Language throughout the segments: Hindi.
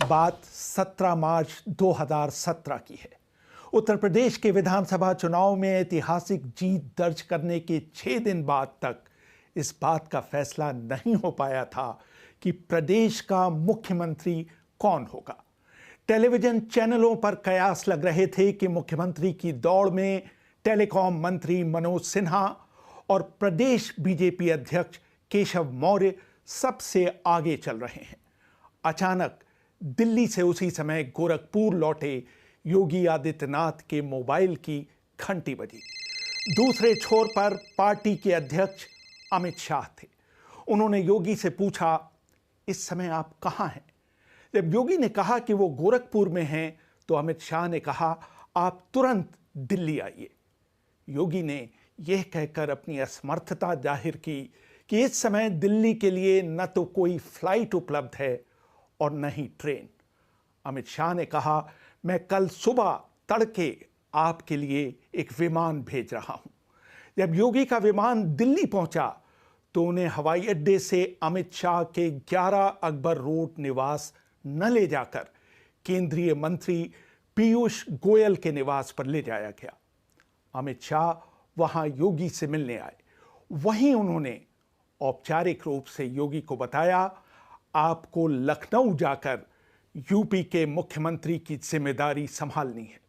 बात 17 मार्च 2017 की है। उत्तर प्रदेश के विधानसभा चुनाव में ऐतिहासिक जीत दर्ज करने के 6 दिन बाद तक इस बात का फैसला नहीं हो पाया था कि प्रदेश का मुख्यमंत्री कौन होगा। टेलीविजन चैनलों पर कयास लग रहे थे कि मुख्यमंत्री की दौड़ में टेलीकॉम मंत्री मनोज सिन्हा और प्रदेश बीजेपी अध्यक्ष केशव मौर्य सबसे आगे चल रहे हैं। अचानक दिल्ली से उसी समय गोरखपुर लौटे योगी आदित्यनाथ के मोबाइल की घंटी बजी। दूसरे छोर पर पार्टी के अध्यक्ष अमित शाह थे। उन्होंने योगी से पूछा, इस समय आप कहां हैं? जब योगी ने कहा कि वो गोरखपुर में हैं, तो अमित शाह ने कहा, आप तुरंत दिल्ली आइए। योगी ने यह कहकर अपनी असमर्थता जाहिर की कि इस समय दिल्ली के लिए न तो कोई फ्लाइट उपलब्ध है और न ही ट्रेन। अमित शाह ने कहा, मैं कल सुबह तड़के आपके लिए एक विमान भेज रहा हूं। जब योगी का विमान दिल्ली पहुंचा तो उन्हें हवाई अड्डे से अमित शाह के 11 अकबर रोड निवास न ले जाकर केंद्रीय मंत्री पीयूष गोयल के निवास पर ले जाया गया। अमित शाह वहां योगी से मिलने आए। वहीं उन्होंने औपचारिक रूप से योगी को बताया, आपको लखनऊ जाकर यूपी के मुख्यमंत्री की जिम्मेदारी संभालनी है।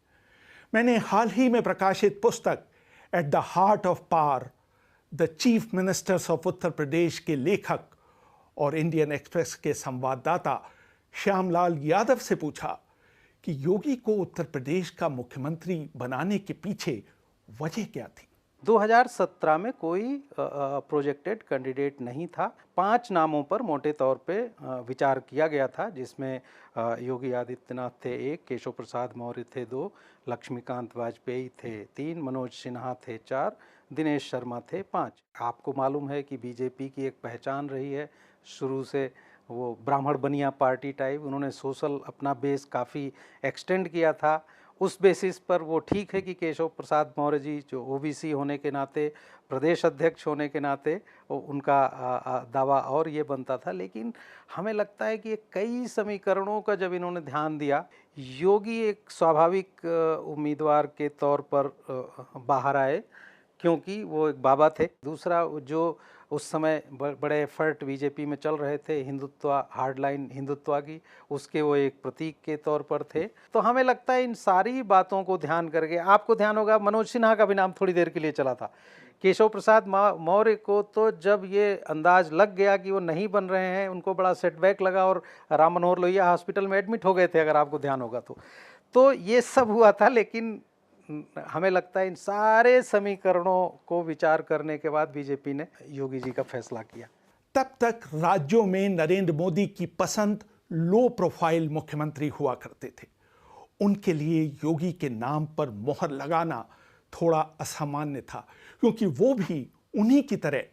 मैंने हाल ही में प्रकाशित पुस्तक at the heart of power the chief ministers of Uttar Pradesh के लेखक और इंडियन एक्सप्रेस के संवाददाता श्यामलाल यादव से पूछा कि योगी को उत्तर प्रदेश का मुख्यमंत्री बनाने के पीछे वजह क्या थी। 2017 में कोई प्रोजेक्टेड कैंडिडेट नहीं था। 5 नामों पर मोटे तौर पे विचार किया गया था, जिसमें योगी आदित्यनाथ थे 1, केशव प्रसाद मौर्य थे 2, लक्ष्मीकांत वाजपेयी थे 3, मनोज सिन्हा थे 4, दिनेश शर्मा थे 5। आपको मालूम है कि बीजेपी की एक पहचान रही है शुरू से, वो ब्राह्मण बनिया पार्टी टाइप। उन्होंने सोशल अपना बेस काफ़ी एक्सटेंड किया था। उस बेसिस पर वो ठीक है कि केशव प्रसाद मौर्य जी जो ओबीसी होने के नाते, प्रदेश अध्यक्ष होने के नाते उनका दावा और ये बनता था। लेकिन हमें लगता है कि कई समीकरणों का जब इन्होंने ध्यान दिया, योगी एक स्वाभाविक उम्मीदवार के तौर पर बाहर आए, क्योंकि वो एक बाबा थे। दूसरा, जो उस समय बड़े एफर्ट बीजेपी में चल रहे थे हिंदुत्व, हार्डलाइन हिंदुत्व की, उसके वो एक प्रतीक के तौर पर थे। तो हमें लगता है इन सारी बातों को ध्यान करके, आपको ध्यान होगा मनोज सिन्हा का भी नाम थोड़ी देर के लिए चला था। केशव प्रसाद मौर्य को तो जब ये अंदाज लग गया कि वो नहीं बन रहे हैं, उनको बड़ा सेटबैक लगा और राम मनोहर लोहिया हॉस्पिटल में एडमिट हो गए थे, अगर आपको ध्यान होगा तो ये सब हुआ था। लेकिन हमें लगता है इन सारे समीकरणों को विचार करने के बाद बीजेपी ने योगी जी का फैसला किया। तब तक राज्यों में नरेंद्र मोदी की पसंद लो प्रोफाइल मुख्यमंत्री हुआ करते थे। उनके लिए योगी के नाम पर मोहर लगाना थोड़ा असामान्य था, क्योंकि वो भी उन्हीं की तरह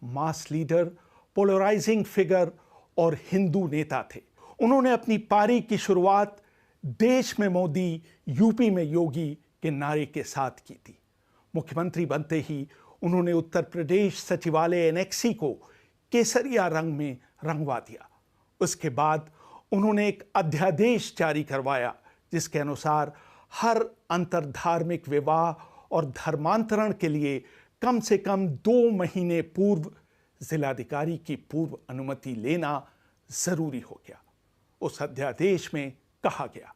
मास लीडर, पोलराइजिंग फिगर और हिंदू नेता थे। उन्होंने अपनी पारी की शुरुआत देश में मोदी, यूपी में योगी के नारे के साथ की थी। मुख्यमंत्री बनते ही उन्होंने उत्तर प्रदेश सचिवालय एनेक्सी को केसरिया रंग में रंगवा दिया। उसके बाद उन्होंने एक अध्यादेश जारी करवाया, जिसके अनुसार हर अंतरधार्मिक विवाह और धर्मांतरण के लिए कम से कम 2 महीने पूर्व जिलाधिकारी की पूर्व अनुमति लेना जरूरी हो गया। उस अध्यादेश में कहा गया,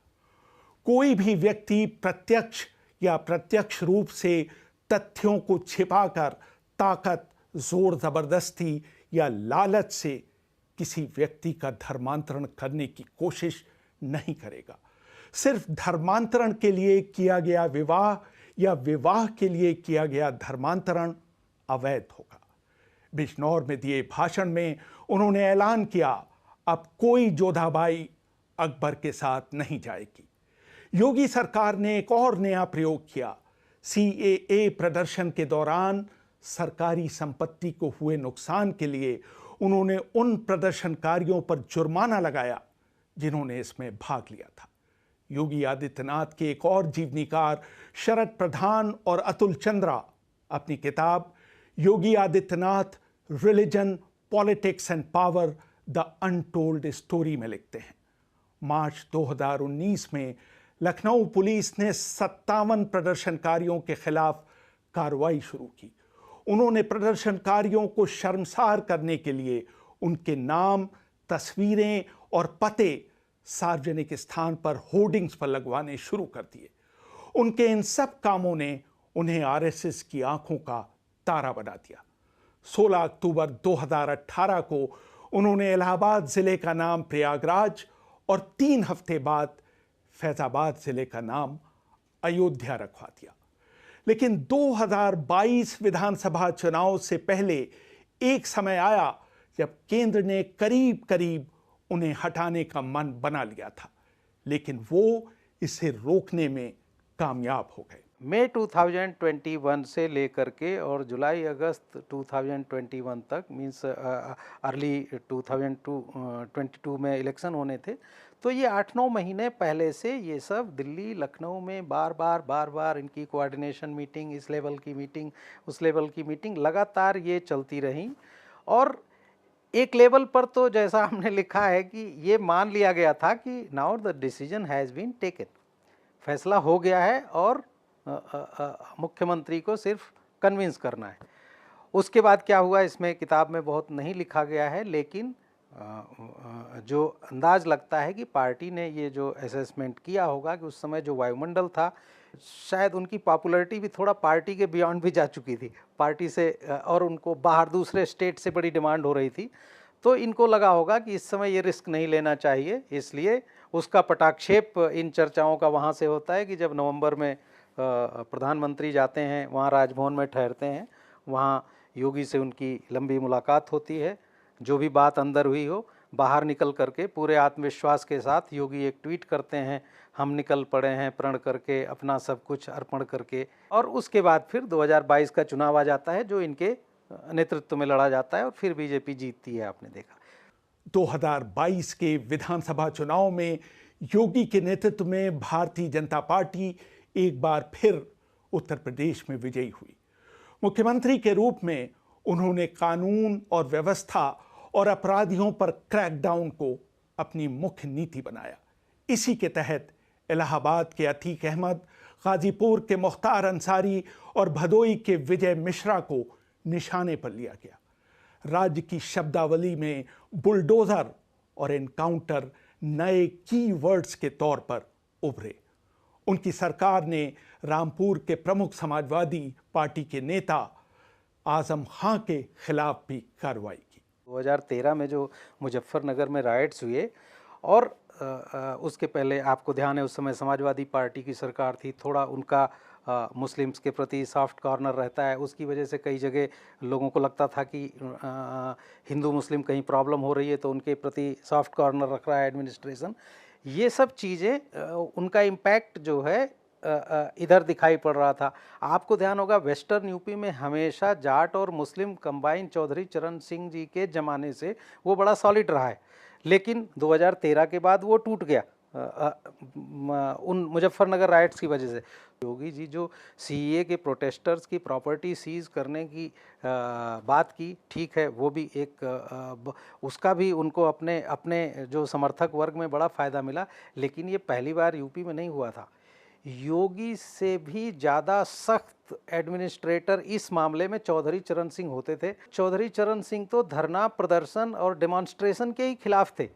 कोई भी व्यक्ति प्रत्यक्ष या प्रत्यक्ष रूप से तथ्यों को छिपाकर ताकत, जोर जबरदस्ती या लालच से किसी व्यक्ति का धर्मांतरण करने की कोशिश नहीं करेगा। सिर्फ धर्मांतरण के लिए किया गया विवाह या विवाह के लिए किया गया धर्मांतरण अवैध होगा। बिजनौर में दिए भाषण में उन्होंने ऐलान किया, अब कोई जोधाबाई अकबर के साथ नहीं जाएगी। योगी सरकार ने एक और नया प्रयोग किया। सीएए प्रदर्शन के दौरान सरकारी संपत्ति को हुए नुकसान के लिए उन्होंने उन प्रदर्शनकारियों पर जुर्माना लगाया जिन्होंने इसमें भाग लिया था। योगी आदित्यनाथ के एक और जीवनीकार शरद प्रधान और अतुल चंद्रा अपनी किताब Yogi Adityanath, religion, politics and power, the untold story में लिखते हैं। मार्च 2019 में लखनऊ पुलिस ने 57 प्रदर्शनकारियों के खिलाफ कार्रवाई शुरू की। उन्होंने प्रदर्शनकारियों को शर्मसार करने के लिए उनके नाम, तस्वीरें और पते सार्वजनिक स्थान पर होर्डिंग्स पर लगवाने शुरू कर दिए। उनके इन सब कामों ने उन्हें आरएसएस की आंखों का तारा बना दिया। 16 अक्टूबर 2018 को उन्होंने इलाहाबाद जिले का नाम प्रयागराज और 3 हफ्ते बाद फैजाबाद जिले का नाम अयोध्या रखवा दिया। लेकिन 2022 विधानसभा चुनाव से पहले एक समय आया जब केंद्र ने करीब करीब उन्हें हटाने का मन बना लिया था, लेकिन वो इसे रोकने में कामयाब हो गए। मई 2021 से लेकर के और जुलाई अगस्त 2021 तक, मीन्स अर्ली 2022 में इलेक्शन होने थे, तो ये 8-9 महीने पहले से ये सब दिल्ली, लखनऊ में बार बार इनकी कोऑर्डिनेशन मीटिंग, इस लेवल की मीटिंग, उस लेवल की मीटिंग लगातार ये चलती रहीं। और एक लेवल पर तो जैसा हमने लिखा है कि ये मान लिया गया था कि now the decision has been taken, फैसला हो गया है और मुख्यमंत्री को सिर्फ कन्विंस करना है। उसके बाद क्या हुआ इसमें किताब में बहुत नहीं लिखा गया है, लेकिन जो अंदाज लगता है कि पार्टी ने ये जो असेसमेंट किया होगा कि उस समय जो वायुमंडल था, शायद उनकी पॉपुलैरिटी भी थोड़ा पार्टी के बियॉन्ड भी जा चुकी थी पार्टी से, और उनको बाहर दूसरे स्टेट से बड़ी डिमांड हो रही थी। तो इनको लगा होगा कि इस समय ये रिस्क नहीं लेना चाहिए, इसलिए उसका पटाक्षेप इन चर्चाओं का वहाँ से होता है कि जब नवंबर में प्रधानमंत्री जाते हैं, वहाँ राजभवन में ठहरते हैं, वहाँ योगी से उनकी लंबी मुलाकात होती है। जो भी बात अंदर हुई हो, बाहर निकल करके पूरे आत्मविश्वास के साथ योगी एक ट्वीट करते हैं, हम निकल पड़े हैं प्रण करके, अपना सब कुछ अर्पण करके। और उसके बाद फिर 2022 का चुनाव आ जाता है, जो इनके नेतृत्व में लड़ा जाता है और फिर बीजेपी जीतती है, आपने देखा। 2022 के विधानसभा चुनाव में योगी के नेतृत्व में भारतीय जनता पार्टी एक बार फिर उत्तर प्रदेश में विजयी हुई। मुख्यमंत्री के रूप में उन्होंने कानून और व्यवस्था और अपराधियों पर क्रैकडाउन को अपनी मुख्य नीति बनाया। इसी के तहत इलाहाबाद के अतीक अहमद, गाजीपुर के मुख्तार अंसारी और भदोई के विजय मिश्रा को निशाने पर लिया गया। राज्य की शब्दावली में बुलडोजर और एनकाउंटर नए कीवर्ड्स के तौर पर उभरे। उनकी सरकार ने रामपुर के प्रमुख समाजवादी पार्टी के नेता आजम खां के खिलाफ भी कार्रवाई की। 2013 में जो मुजफ्फरनगर में राइट्स हुए, और उसके पहले आपको ध्यान है उस समय समाजवादी पार्टी की सरकार थी, थोड़ा उनका मुस्लिम्स के प्रति सॉफ्ट कॉर्नर रहता है, उसकी वजह से कई जगह लोगों को लगता था कि हिंदू मुस्लिम कहीं प्रॉब्लम हो रही है तो उनके प्रति सॉफ्ट कॉर्नर रख रहा है एडमिनिस्ट्रेशन। ये सब चीज़ें, उनका इम्पैक्ट जो है इधर दिखाई पड़ रहा था। आपको ध्यान होगा वेस्टर्न यूपी में हमेशा जाट और मुस्लिम कंबाइन चौधरी चरण सिंह जी के ज़माने से वो बड़ा सॉलिड रहा है, लेकिन 2013 के बाद वो टूट गया उन मुजफ्फरनगर राइट्स की वजह से। योगी जी जो सीएए के प्रोटेस्टर्स की प्रॉपर्टी सीज करने की बात की, ठीक है, वो भी एक उसका भी उनको अपने अपने जो समर्थक वर्ग में बड़ा फ़ायदा मिला, लेकिन ये पहली बार यूपी में नहीं हुआ था। योगी से भी ज़्यादा सख्त एडमिनिस्ट्रेटर इस मामले में चौधरी चरण सिंह होते थे। चौधरी चरण सिंह तो धरना प्रदर्शन और डेमोन्स्ट्रेशन के ही खिलाफ थे,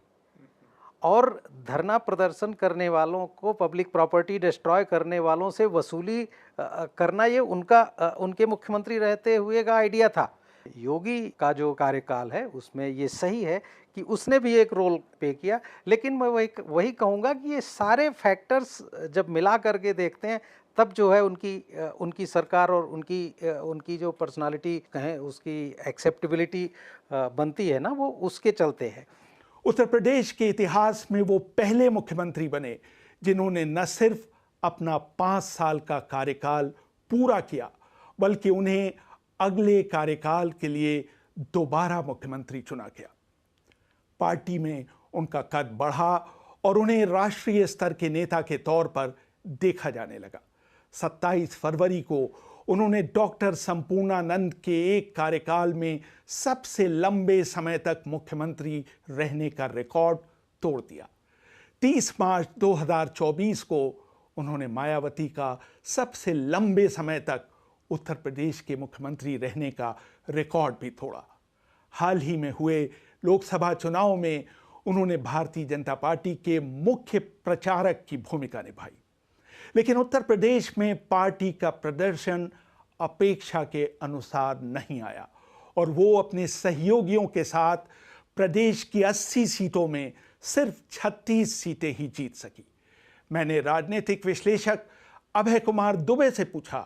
और धरना प्रदर्शन करने वालों को, पब्लिक प्रॉपर्टी डिस्ट्रॉय करने वालों से वसूली करना, ये उनके मुख्यमंत्री रहते हुए का आइडिया था। योगी का जो कार्यकाल है उसमें ये सही है कि उसने भी एक रोल प्ले किया, लेकिन मैं वही कहूँगा कि ये सारे फैक्टर्स जब मिला करके देखते हैं तब जो है उनकी सरकार और उनकी जो पर्सनालिटी कहें, उसकी एक्सेप्टेबिलिटी बनती है ना, वो उसके चलते है। उत्तर प्रदेश के इतिहास में वो पहले मुख्यमंत्री बने जिन्होंने न सिर्फ अपना 5 साल का कार्यकाल पूरा किया, बल्कि उन्हें अगले कार्यकाल के लिए दोबारा मुख्यमंत्री चुना गया। पार्टी में उनका कद बढ़ा और उन्हें राष्ट्रीय स्तर के नेता के तौर पर देखा जाने लगा। 27 फरवरी को उन्होंने डॉक्टर संपूर्णानंद के एक कार्यकाल में सबसे लंबे समय तक मुख्यमंत्री रहने का रिकॉर्ड तोड़ दिया। 30 मार्च 2024 को उन्होंने मायावती का सबसे लंबे समय तक उत्तर प्रदेश के मुख्यमंत्री रहने का रिकॉर्ड भी तोड़ा। हाल ही में हुए लोकसभा चुनाव में उन्होंने भारतीय जनता पार्टी के मुख्य प्रचारक की भूमिका निभाई, लेकिन उत्तर प्रदेश में पार्टी का प्रदर्शन अपेक्षा के अनुसार नहीं आया और वो अपने सहयोगियों के साथ प्रदेश की 80 सीटों में सिर्फ 36 सीटें ही जीत सकी। मैंने राजनीतिक विश्लेषक अभय कुमार दुबे से पूछा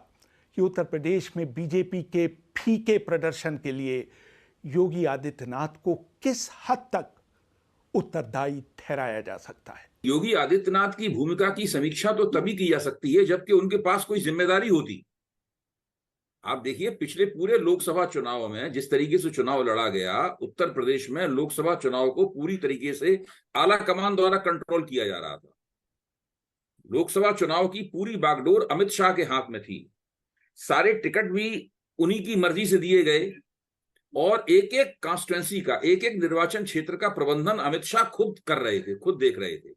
कि उत्तर प्रदेश में बीजेपी के फीके प्रदर्शन के लिए योगी आदित्यनाथ को किस हद तक उत्तरदायी ठहराया जा सकता है। योगी आदित्यनाथ की भूमिका की समीक्षा तो तभी की जा सकती है जबकि उनके पास कोई जिम्मेदारी होती। आप देखिए, पिछले पूरे लोकसभा चुनाव में जिस तरीके से चुनाव लड़ा गया, उत्तर प्रदेश में लोकसभा चुनाव को पूरी तरीके से आला कमान द्वारा कंट्रोल किया जा रहा था। लोकसभा चुनाव की पूरी बागडोर अमित शाह के हाथ में थी। सारे टिकट भी उन्हीं की मर्जी से दिए गए और एक एक कॉन्स्टिट्यूएंसी का, एक एक निर्वाचन क्षेत्र का प्रबंधन अमित शाह खुद कर रहे थे, खुद देख रहे थे।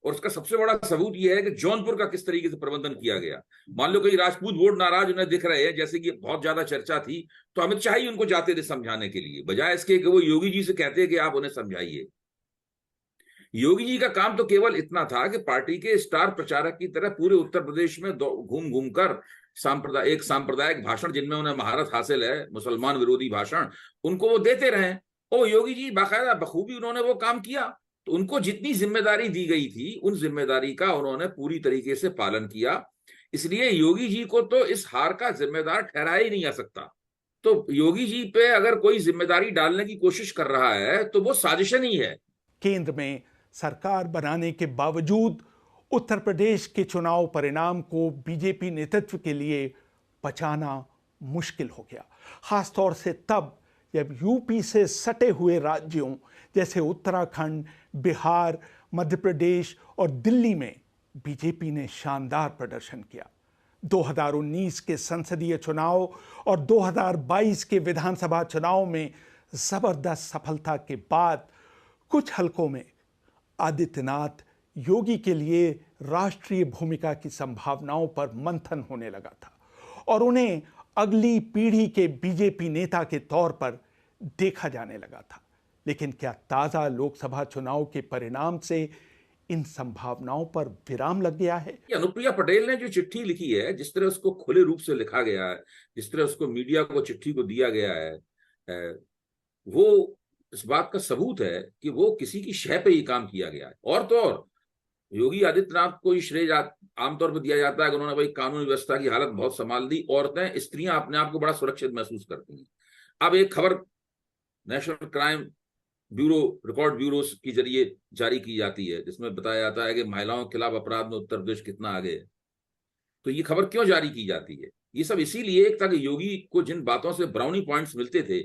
और उसका सबसे बड़ा सबूत यह है कि जौनपुर का किस तरीके से प्रबंधन किया गया। मान लो कहीं राजपूत वोट नाराज उन्हें दिख रहे हैं, जैसे कि बहुत ज्यादा चर्चा थी, तो अमित शाह ही उनको जाते थे समझाने के लिए, बजाय इसके कि वो योगी जी से कहते हैं कि आप उन्हें समझाइए। योगी जी का काम तो केवल इतना था कि पार्टी के स्टार प्रचारक की तरह पूरे उत्तर प्रदेश में घूम घूम कर सांप्रदायिक भाषण, जिनमें उन्हें महारत हासिल है, मुसलमान विरोधी भाषण, उनको वो देते रहे। और योगी जी बाकायदा बखूबी उन्होंने वो काम किया। तो उनको जितनी जिम्मेदारी दी गई थी, उन जिम्मेदारी का उन्होंने पूरी तरीके से पालन किया। इसलिए योगी जी को तो इस हार का जिम्मेदार ठहराया ही नहीं जा सकता। तो योगी जी पे अगर कोई जिम्मेदारी डालने की कोशिश कर रहा है तो वो साजिशन ही है। केंद्र में सरकार बनाने के बावजूद उत्तर प्रदेश के चुनाव परिणाम को बीजेपी नेतृत्व के लिए बचाना मुश्किल हो गया, खासतौर से तब जब यूपी से सटे हुए राज्यों जैसे उत्तराखंड, बिहार, मध्य प्रदेश और दिल्ली में बीजेपी ने शानदार प्रदर्शन किया। 2019 के संसदीय चुनाव और 2022 के विधानसभा चुनाव में जबरदस्त सफलता के बाद कुछ हलकों में आदित्यनाथ योगी के लिए राष्ट्रीय भूमिका की संभावनाओं पर मंथन होने लगा था और उन्हें अगली पीढ़ी के बीजेपी नेता के तौर पर देखा जाने लगा था। लेकिन क्या ताजा लोकसभा चुनाव के परिणाम से इन संभावनाओं पर विराम लग गया है? अनुप्रिया पटेल ने जो चिट्ठी लिखी है, जिस तरह उसको खुले रूप से लिखा गया है, जिस तरह उसको मीडिया को चिट्ठी को दिया गया है, वो इस बात का सबूत है कि वो किसी की शह पे ही काम किया गया है। और तो और योगी आदित्यनाथ को ही श्रेय आमतौर पर दिया जाता है कि उन्होंने भाई कानून व्यवस्था की हालत बहुत संभाल दी। औरतें, स्त्रियां अपने आप को बड़ा सुरक्षित महसूस करती हैं। अब एक खबर national crime bureau, record bureau के जरिए जारी की जाती है, जिसमें बताया जाता है कि महिलाओं के खिलाफ अपराध में उत्तर प्रदेश कितना आगे है। तो ये खबर क्यों जारी की जाती है? ये सब इसीलिए, एक था कि योगी को जिन बातों से ब्राउनी पॉइंट्स मिलते थे,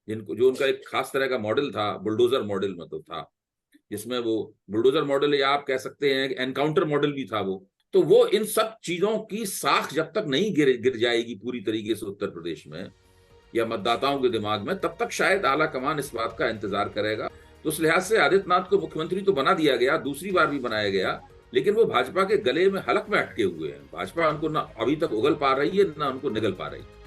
जिनको, जो उनका एक खास तरह का मॉडल था, बुलडोजर मॉडल मतलब था, जिसमें वो बुलडोजर मॉडल या आप कह सकते हैं एनकाउंटर मॉडल भी था वो। तो वो इन सब चीजों की साख जब तक नहीं गिर जाएगी पूरी तरीके से उत्तर प्रदेश में या मतदाताओं के दिमाग में, तब तक शायद आला कमान इस बात का इंतजार करेगा। तो उस लिहाज से आदित्यनाथ को मुख्यमंत्री तो बना दिया गया, दूसरी बार भी बनाया गया, लेकिन वो भाजपा के गले में हलक में अटके हुए हैं। भाजपा उनको ना अभी तक उगल पा रही है, ना उनको निगल पा रही है।